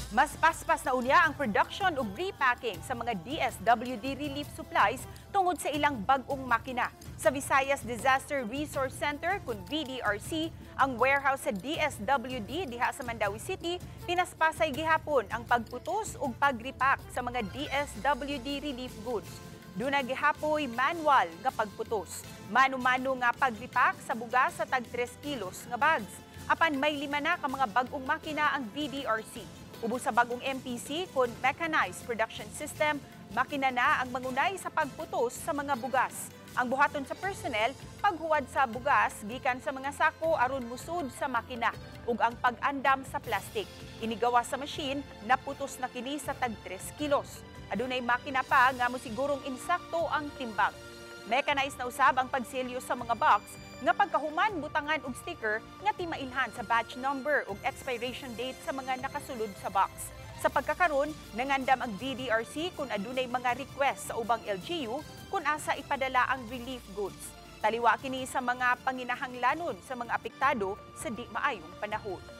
Mas paspas na unya ang production ug repacking sa mga DSWD relief supplies tungod sa ilang bag-ong makina. Sa Visayas Disaster Resource Center kun VDRC, ang warehouse sa DSWD diha sa Mandawi City pinaspasay gihapon ang pagputos ug pag-repack sa mga DSWD relief goods. Duna gihapoy manual nga pagputos. Mano-mano nga pag-repack sa bugas sa tag 3 kilos nga bags. Apan may 5 na ka mga bag-ong makina ang VDRC. Ubos sa bagong MPC kun mechanized production system, makina na ang mangunay sa pagputos sa mga bugas. Ang buhaton sa personnel, paghuwad sa bugas gikan sa mga sako aron musud sa makina ug ang pag-andam sa plastic. Inigawa sa machine, naputos na kini sa tag 3 kilos. Adunay makina pa nga mosigurong insakto ang timbang. Mechanized na usab ang pagsilyo sa mga box nga pagkahuman butangan og sticker nga timailhan sa batch number ug expiration date sa mga nakasulod sa box. Sa pagkakaron, nangandam ang VDRC kung adunay mga request sa ubang LGU kung asa ipadala ang relief goods. Taliwa kini sa mga panginahanglanon sa mga apektado sa di maayong panahon.